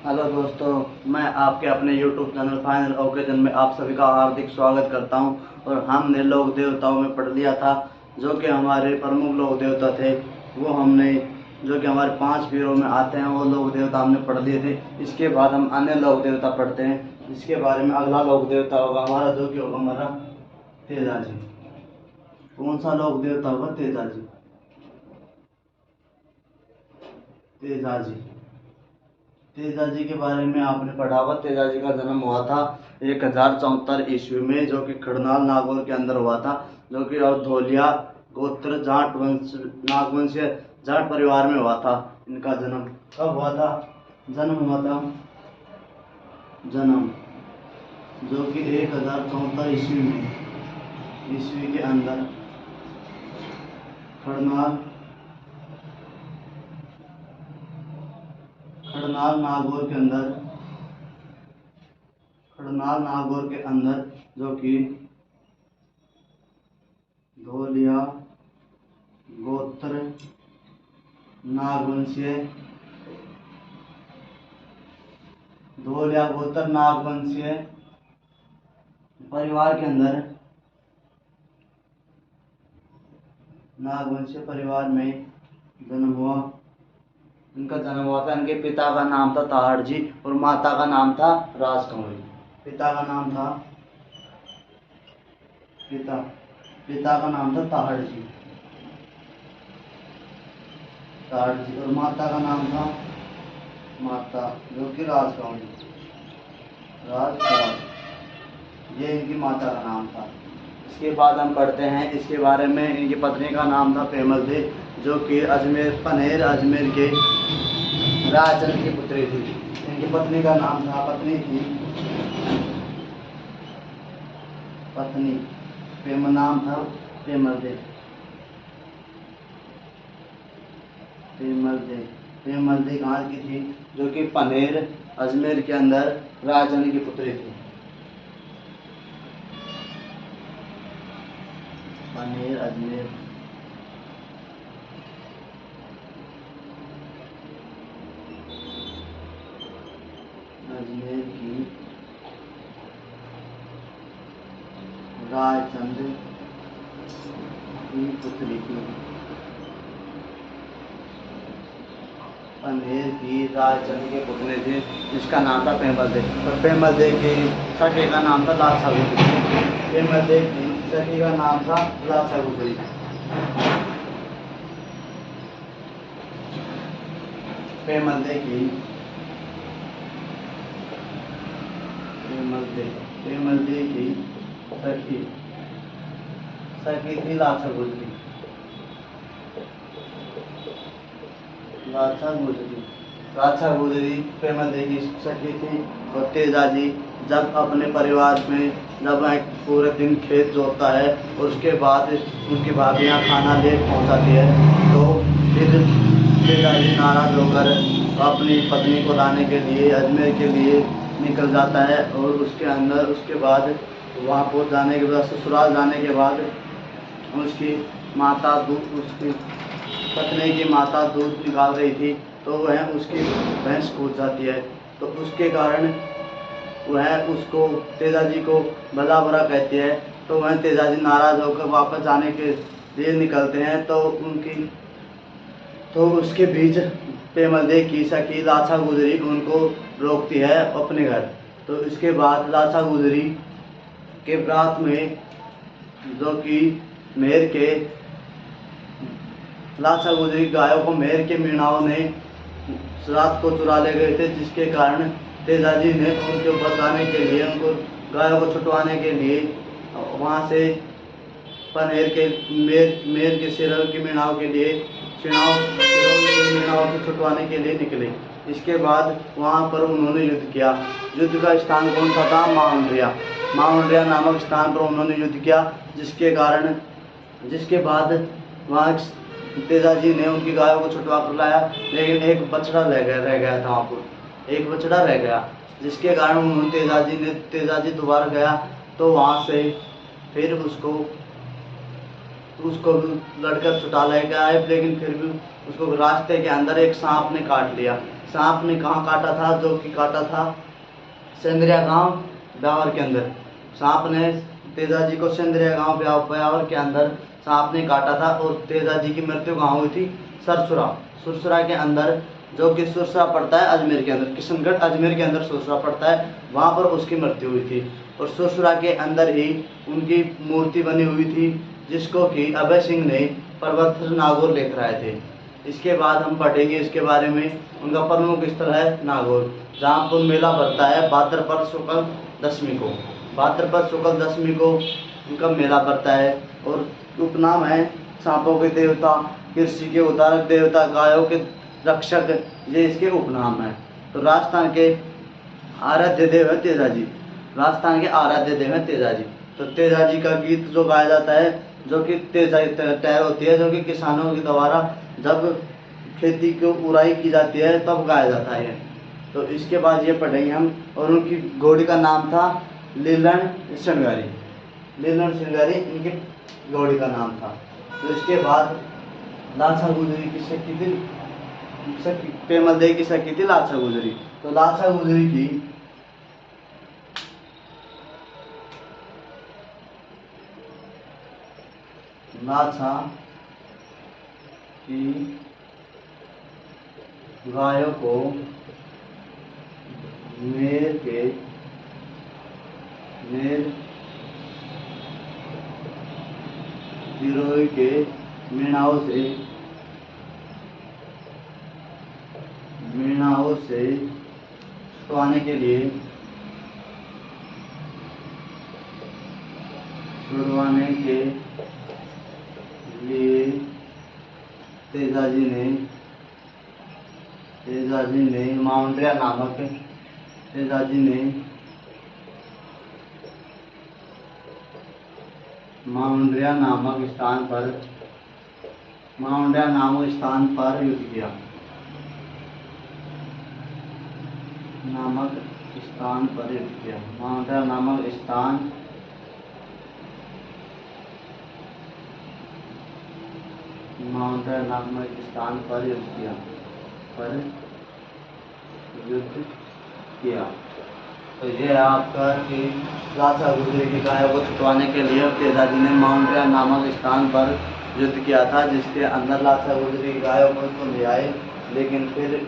Hello दोस्तों, मैं आपके अपने YouTube चैनल फाइनल ओकेजन में आप सभी का हार्दिक स्वागत करता हूं। और हमने लोक देवताओं में पढ़ लिया था जो कि हमारे प्रमुख लोक देवता थे। वो हमने जो कि हमारे 5 पीरों में आते हैं वो लोक देवता हमने पढ़ लिए थे। इसके बाद हम अन्य लोक देवता पढ़ते हैं। इसके बारे में अगला लोक देवता होगा हमारा, जो कि होगा हमारा तेजाजी। कौन सा लोक देवता होगा? तेजाजी। तेजाजी तेजाजी के बारे में आपने पढ़ा होगा। तेजाजी का जन्म हुआ था 1074 ईस्वी में, जो कि खड़नाल नागौर के अंदर हुआ था, जो कि धोलिया गोत्र जाट वंश नागवंशीय जाट परिवार में हुआ था। इनका जन्म कब हुआ था? जन्म जो कि 1074 ईस्वी में, ईस्वी के अंदर खड़नाल नागौर के अंदर जो कि धोलिया गोत्र नागवंशीय परिवार के अंदर, नागवंशीय परिवार में जन्म हुआ। इनका जन्म हुआ था। इनके पिता का नाम था ताहड़ जी और माता का नाम था राजकमली। पिता का नाम था ताहड़ जी और माता का नाम था जो कि राजकमली। ये इनकी माता का नाम था। इसके बाद हम पढ़ते हैं इसके बारे में। इनकी पत्नी का नाम था पेमल देवी, जो कि अजमेर के राजचंद्र की पुत्री थी। इनकी पत्नी का नाम था नाम था पेमल देवी। कहाँ की थी? जो कि पनेर अजमेर के अंदर राजचंद्र की पुत्री थी। पनेर अजमेर की राजचंद्र की पुत्री थी। पनेर की राजचंद्र के पुतले थे, जिसका नाम था पेमल देव। और पेमल देव के सखी का नाम था लाछा गुजरी। पेमल देव की सखी का नाम था लाछा गुजरी। पेमल देव की सखी थी लाछा गुजरी। लाछा गुजरी पेमल देवी की सखी थी। और तेजाजी जब अपने परिवार में पूरे दिन खेत जोतता है और उसके बाद उनकी भाभियाँ खाना ले पहुँचाती है, तो फिर तेजाजी नाराज होकर अपनी पत्नी को लाने के लिए अजमेर के लिए निकल जाता है। और उसके बाद वहाँ पहुँच जाने के बाद, ससुराल जाने के बाद, उसकी पत्नी की माता दूध निकाल रही थी, तो वह उसकी भैंस कूद जाती है। तो उसके कारण वह उसको तेजाजी को भला बुरा कहती है। तो वह तेजाजी नाराज होकर वापस जाने के लिए निकलते हैं। तो उसके बीच पेमल देव की सखी लाछा गुजरी उनको रोकती है अपने घर। तो इसके बाद लाछा गुजरी के रात में, जो कि लाछा गुजरी गायों को मेहर के मीणाओं ने रात को चुरा ले गए थे, जिसके कारण तेजाजी ने उनको बचाने के लिए, उनको गायों को छुटवाने के लिए वहाँ से पनेर के मेहर के सिरों की मीणाओं के लिए मीणाओं को छुटवाने के लिए निकले। इसके बाद वहाँ पर उन्होंने युद्ध किया। युद्ध का स्थान कौन सा था? माउंड्रिया नामक स्थान पर उन्होंने युद्ध किया, जिसके बाद वहाँ तेजाजी ने उनकी गायों को छुटवा कर लाया, लेकिन एक बछड़ा रह गया था। वहाँ पर एक बछड़ा रह गया, जिसके कारण तेजाजी दोबारा गया, तो वहाँ से फिर उसको तो उसको लड़कर छुटा लेकर आए, लेकिन फिर भी उसको रास्ते के अंदर एक सांप ने काट लिया। सांप ने कहाँ काटा था? जो कि काटा था सेंद्रिया गांव ब्यावर के अंदर। सांप ने तेजाजी को सेंद्रिया गांव ब्यावर के अंदर सांप ने काटा था, और तेजाजी की मृत्यु कहाँ हुई थी? सरसुरा, सुरसुरा के अंदर, जो कि सुरसुरा पड़ता है अजमेर के अंदर, किशनगढ़ अजमेर के अंदर सुरसुरा पड़ता है, वहाँ पर उसकी मृत्यु हुई थी। और सुरसुरा के अंदर ही उनकी मूर्ति बनी हुई थी, जिसको कि अभय सिंह ने प्रवर्तन नागौर लेकर आए थे। इसके बाद हम पढ़ेंगे इसके बारे में। उनका प्रमुख स्थल है नागौर, जहाँ पर मेला भरता है भाद्रपद शुक्ल दशमी को। भाद्रपद शुक्ल दशमी को उनका मेला भरता है, और उपनाम है सांपों के देवता, कृषि के उद्धारक देवता, गायों के रक्षक, ये इसके उपनाम है। तो राजस्थान के आराध्य देव है तेजाजी, राजस्थान के आराध्य देव है तेजाजी। तो तेजाजी का गीत जो गाया जाता है, जो कि टहर होती है, जो कि किसानों के द्वारा जब खेती को उड़ाई की जाती है तब गाया जाता है। तो इसके बाद ये पढ़ेंगे हम। और उनकी घोड़ी का नाम था लीलन श्रृंगारी, लीलन श्रृंगारी इनकी घोड़ी का नाम था। तो इसके बाद लाछा गुजरी की सखी थी, पेमल देवी की सखी थी लाछा गुजरी। तो लाछा गुजरी की लाछा की गायों को मेर गिरोह के मीणाओं से छुड़वाने के लिए तेजाजी ने माउंड्रिया नामक स्थान पर युद्ध किया। माउंड्रिया नामक स्थान पर युद्ध किया। तो ये है आपका कि लाछा गुजरी की गायों को छुटवाने के लिए तेजाजी ने माउंड्रिया नामक स्थान पर युद्ध किया था, जिसके अंदर लाछा गुजरी की गायों को तो ले आए, लेकिन फिर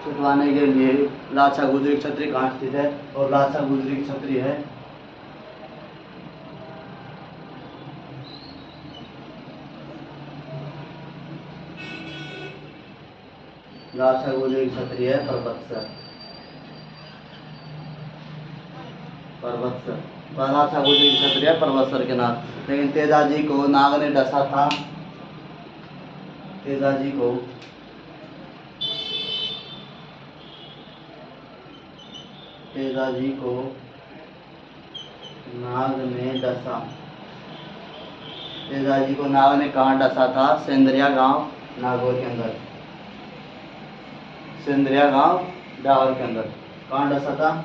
छुटवाने के लिए लाछा गुजरी क्षत्रिय कहाँ स्थित है? और लाछा गुजरी क्षत्रिय है लाछा गुजरी क्षत्रिय है परबत्सर। लाछा गुजरी क्षत्रिय है परबत्सर के नाम। लेकिन तेजाजी को नाग ने डसा था। तेजाजी को नाग ने कहाँ डसा था? सेंद्रिया गांव नागौर के अंदर, सेंद्रिया गांव ब्यावर के अंदर। कहाँ डसा था?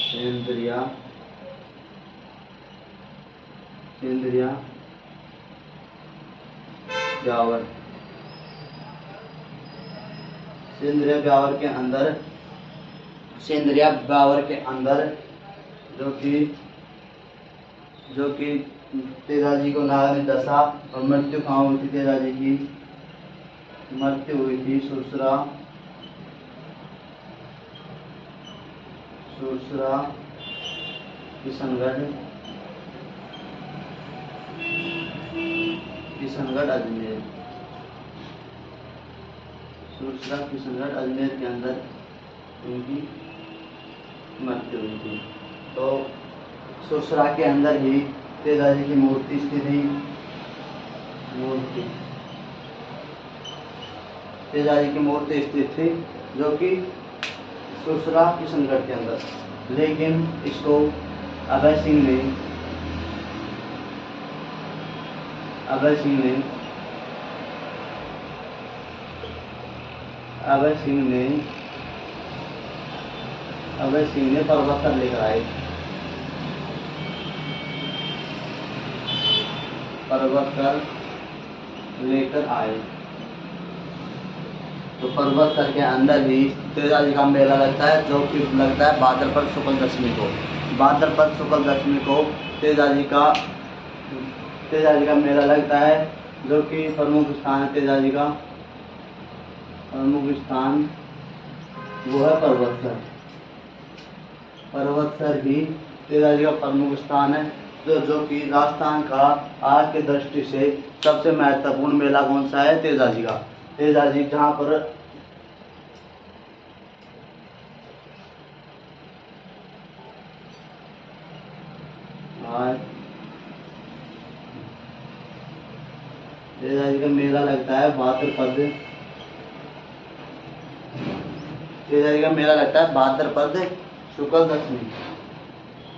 सेंद्रिया ब्यावर, सेंद्रिया ब्यावर के अंदर, जो कि तेजाजी को नाग ने डसा। और मृत्यु कहाँ हुई थी? तेजाजी की मृत्यु हुई थी सुरसुरा किशनगढ़ अजमेर के अंदर उनकी मृत्यु हुई थी। तो सुरसुरा के अंदर ही तेजाजी की मूर्ति स्थित थी। तेजाजी की मूर्ति स्थित थी, जो कि सुरसुरा किशनगढ़ के अंदर। लेकिन इसको अभय सिंह ने परबत्सर लेकर आए। पर्वत कर लेकर आए। तो पर्वत के अंदर ही तेजाजी का मेला लगता है, जो कि लगता है भाद्रपद शुक्ल दशमी को। भाद्रपद शुक्ल दशमी को तेजाजी का मेला लगता है, जो कि प्रमुख स्थान है तेजाजी का। प्रमुख स्थान वो है पर्वतसर। पर्वतसर ही तेजाजी का प्रमुख स्थान है, जो कि राजस्थान का आज की दृष्टि से सबसे महत्वपूर्ण मेला कौन सा है? तेजाजी का। तेजाजी जहाँ पर तेजाजी का मेला लगता है भाद्रपद। तेजाजी का मेला लगता है भाद्रपद शुक्ल दशमी।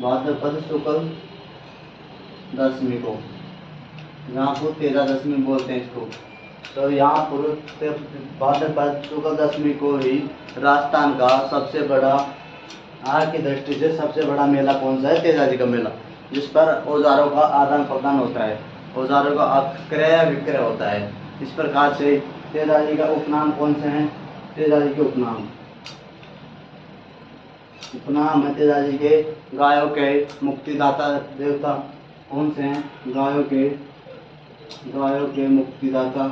भाद्रपद शुक्ल दशमी को, यहाँ पर तेजा दशमी बोलते हैं इसको। तो यहाँ पर भाद्रपद शुक्ल दशमी को ही राजस्थान का सबसे बड़ा, आज की दृष्टि से सबसे बड़ा मेला कौन सा है? तेजाजी का मेला, जिस पर औजारों का आदान प्रदान होता है, औजारों का क्रय विक्रय होता है। इस प्रकार से तेजाजी का उपनाम कौन से हैं? तेजाजी के उपनाम है तेजाजी के गायों के मुक्तिदाता देवता कौन से हैं? गायों के मुक्तिदाता,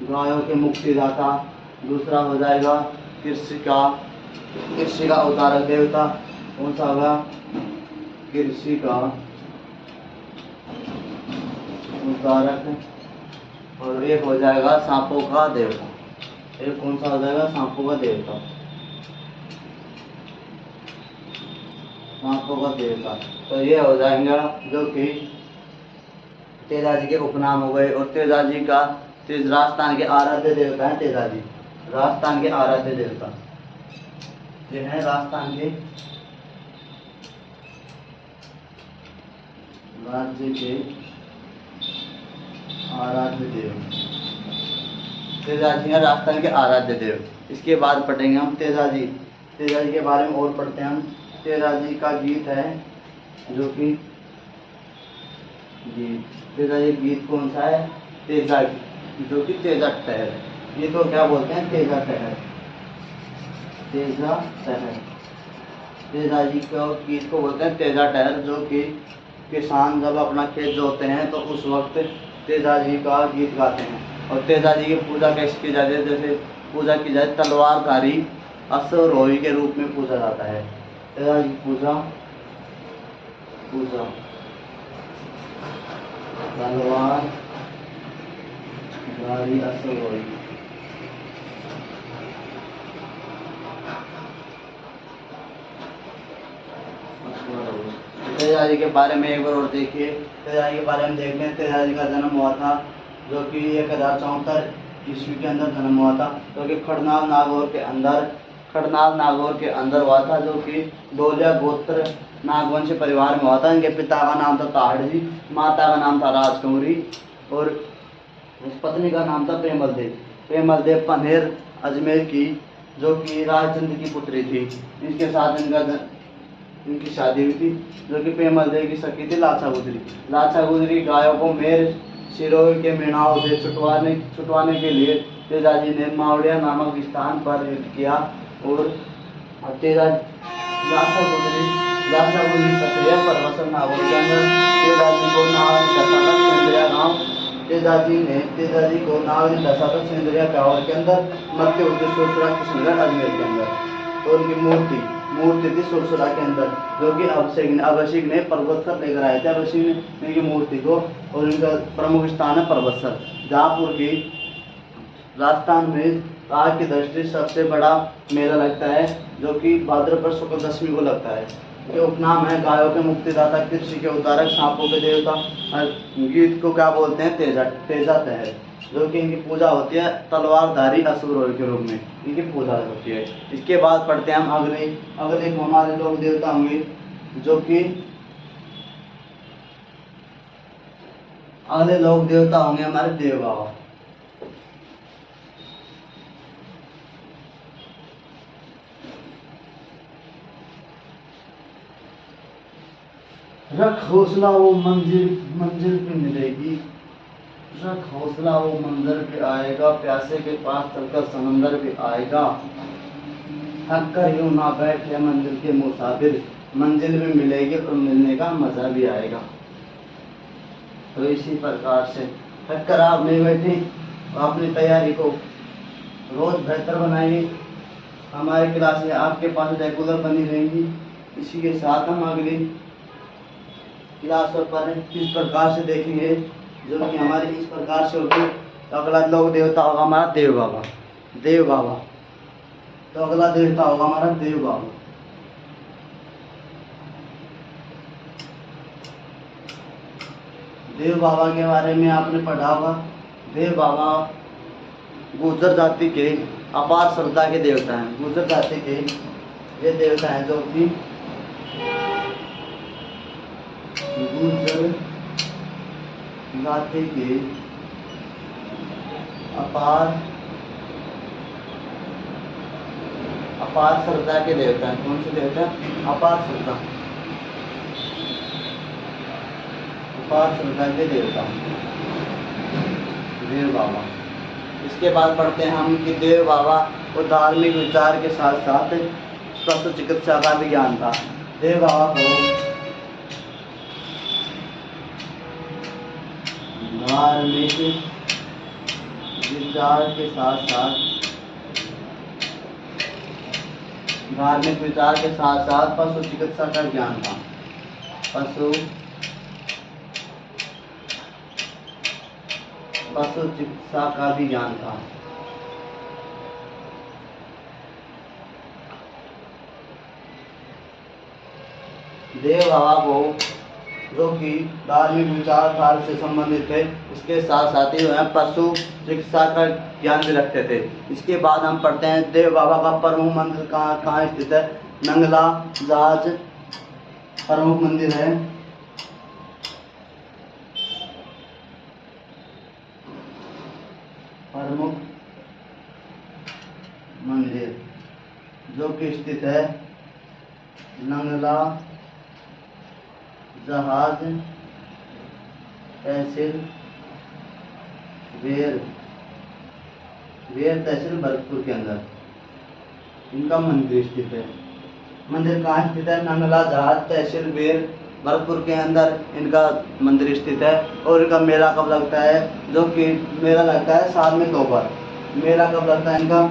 गायों के मुक्तिदाता। दूसरा हो जाएगा कृषि का उद्धारक देवता कौन सा होगा? कृषि का उद्धारक। और एक हो जाएगा सांपों का देवता। एक कौन सा हो जाएगा? सांपों का देवता। सांपों का देवता। तो ये हो जाएंगे जो कि तेजाजी के उपनाम हो गए। और तेजाजी का राजस्थान के आराध्य देवता है तेजाजी। राजस्थान के आराध्य देवता ये है राजस्थान के राज्य के आराध्य देव। तेजाजी है राजस्थान के आराध्य देव। इसके बाद पढ़ेंगे हम तेजाजी के बारे में और पढ़ते हैं हम। तेजाजी का गीत है जो कि तेजाजी गीत कौन सा है? तेजा, जो कि तेजा टहर। ये तो क्या बोलते हैं? तेजा टहर। तेजा टहर तेजाजी का गीत को बोलते हैं तेजा टहर। जो कि किसान जब अपना खेत जोतते हैं तो उस वक्त तेजाजी का गीत गाते हैं। और तेजाजी की पूजा कैसे की जाती है? जैसे पूजा की जाए तलवारधारी अश्वरोही के रूप में पूजा जाता है। तेजाजी की पूजा तलवारधारी अश्वरोही। तेजाजी के बारे में एक बार और देखिए। तेजाजी के बारे में देखते हैं। तेजाजी का जन्म हुआ था जो कि 1074 ईस्वी के अंदर जन्म हुआ था, जो कि खड़नाल नागौर के अंदर हुआ था, जो कि डोलिया गोत्र नागवंश परिवार में हुआ था। इनके पिता का नाम था ताहड़ जी, माता का नाम था राजकुंवरी और इस पत्नी का नाम था प्रेमल देव पन्हेर अजमेर की, जो कि राजचंद्र की पुत्री थी। इनके साथ इनकी शादी हुई थी, जो कि प्रेमल देव की सखी थी लाचा गुजरी। गायों को मेर सिरोही के मेणाओं से छुटवाने के लिए तेजाजी ने मावड़िया नामक स्थान पर युद्ध किया। और लाचा गुजरी क्षत्रिय परवसन नागौर के अंदर तेजाजी को नाग ने दशा तक सेंद्रिया गाँव के अंदर मध्य उत्तर सुरसुरा किशनगढ़ अजमेर के अंदर। और उनकी मूर्ति थी सुरसुरा के अंदर, जो कि अभिषेक ने पर्वतसर लेकर आए थे। अभिषेक ने इनकी मूर्ति को, और इनका प्रमुख स्थान है पर्वतसर, जहाँपुर की राजस्थान में आज की दृष्टि सबसे बड़ा मेला लगता है, जो कि भाद्रपद शुक्ल दशमी को लगता है। ये उपनाम है गायों के मुक्तिदाता, कृषि के उद्धारक, सांपों के देवता। गीत को क्या बोलते हैं? तेजा टहर। जो कि इनकी पूजा होती है तलवारधारी अश्वरोही के रूप में इनकी पूजा होती है। इसके बाद पढ़ते हैं हम अगले हमारे लोग देवता होंगे, जो कि अगले लोग देवता होंगे हमारे देव बाबा। रख हौसला वो मंजिल मंजिल पे मिलेगी, रख हौसला वो मंजर पे आएगा, प्यासे के पास चलकर समंदर पे आएगा। थक कर यूं ना बैठे मंजिल के मुसाफिर, मंजिल में मिलेगी और मिलने का मजा भी आएगा। तो इसी प्रकार से थक कर आप नहीं बैठे, अपनी तैयारी को रोज बेहतर बनाएंगे। हमारी क्लासें आपके पास रेगुलर बनी रहेंगी। इसी के साथ हम अगली क्लास पर किस प्रकार से देखेंगे, जो कि हमारी इस प्रकार से होगी। तो अगला लोक देवता होगा हमारा देव बाबा, देव बाबा। तो अगला देवता होगा हमारा देव बाबा। देव बाबा के बारे में आपने पढ़ा होगा। देव बाबा गुर्जर जाति के अपार श्रद्धा के देवता हैं। गुर्जर जाति के ये देवता हैं जो कि गुर्जर जाति के अपार श्रद्धा के देवता हैं। कौन से देवता? अपार श्रद्धा, अपार श्रद्धा के देवता देव बाबा। इसके बाद पढ़ते हैं हम कि देव बाबा को धार्मिक विचार के साथ साथ पशु चिकित्सा का भी ज्ञान था। देव बाबा को धार्मिक विचार के साथ साथ पशु चिकित्सा का ज्ञान था। पशु चिकित्सा का भी ज्ञान था। देव बाबा को जो कि धार्मिक विचारधारा से संबंधित थे, इसके साथ साथ ही वह पशु चिकित्सा का ज्ञान भी रखते थे। इसके बाद हम पढ़ते हैं देव बाबा का प्रमुख मंदिर कहाँ स्थित है। नंगला जहाज प्रमुख मंदिर है। प्रमुख मंदिर जो कि स्थित है नंगला जहाज तहसील वेर तहसील भरतपुर के अंदर इनका मंदिर स्थित है। मंदिर कहाँ स्थित है? नंगला जहाज तहसील वेर भरतपुर के अंदर इनका मंदिर स्थित है। और इनका मेला कब लगता है? जो कि मेला लगता है साल में 2 बार। मेला कब लगता है इनका?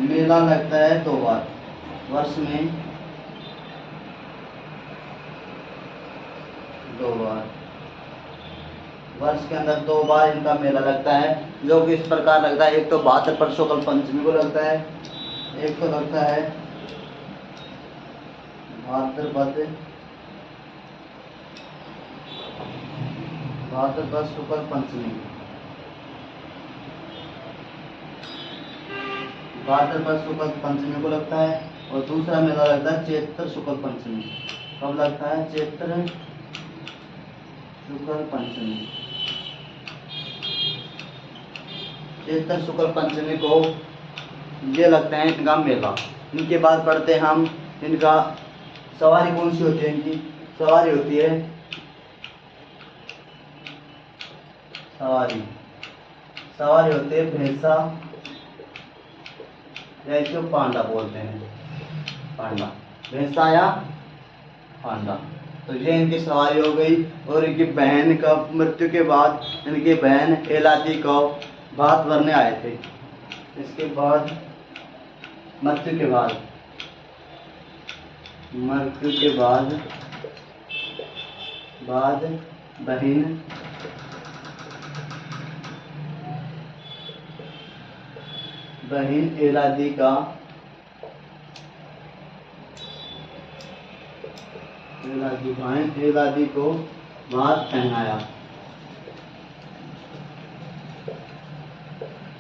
मेला लगता है 2 बार वर्ष में, 2 बार वर्ष के अंदर 2 बार इनका मेला लगता है। जो कि इस प्रकार लगता है, एक तो भाद्रपद शुक्ल पंचमी को लगता है, एक तो लगता है भाद्रपद शुक्ल पंचमी, भाद्रपद शुक्ल पंचमी को लगता है। और दूसरा मेला लगता है चैत्र शुक्ल पंचमी। कब लगता है? चैत्र शुक्ल पंचमी। चैत्र शुक्ल पंचमी को ये लगता है इनका मेला। इनके बाद पढ़ते हैं हम इनका सवारी कौन सी होती है। इनकी सवारी होती है सवारी होती है भैंसा, या इसको पांडा बोलते हैं, पांडा, भैंसा या पांडा। तो ये इनकी सवारी हो गई। और इनकी बहन का मृत्यु के बाद इनकी बहन एलादी को भात भरने आए थे। इसके बाद मृत्यु के बाद बहन एलादी को भात पहनाया।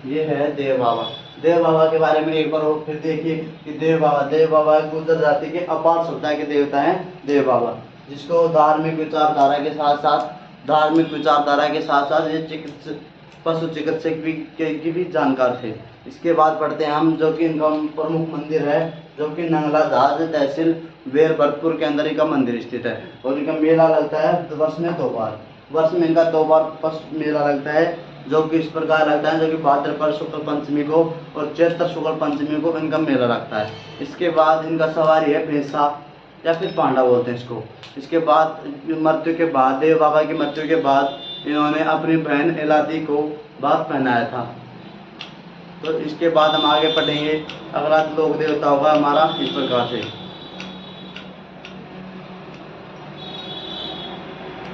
ये है देव बाबा। देव बाबा के बारे में एक बार और फिर देखिए कि देव बाबा गुर्जर जाति के अपार श्रद्धा के देवता हैं देव बाबा, जिसको धार्मिक विचारधारा के साथ साथ ये पशु चिकित्सक की भी जानकार थे। इसके बाद पढ़ते हैं हम जो कि इनका प्रमुख मंदिर है, जो कि नंगला जहाज तहसील वीरभद्रपुर के अंदर इनका मंदिर स्थित है। और इनका मेला लगता है वर्ष में 2 बार, वर्ष में इनका 2 बार मेला लगता है, जो कि इस प्रकार लगता है, जो कि भाद्रपद शुक्ल पंचमी को और चैत्र शुक्ल पंचमी को इनका मेला लगता है। इसके बाद इनका सवारी है भैंसा या फिर पांडा बोलते हैं इसको। इसके बाद मृत्यु के बाद, देव बाबा की मृत्यु के बाद इन्होंने अपनी बहन इलादी को बात पहनाया था। तो इसके बाद हम आगे पढ़ेंगे। अगला लोक देवता होगा हमारा इस प्रकार से।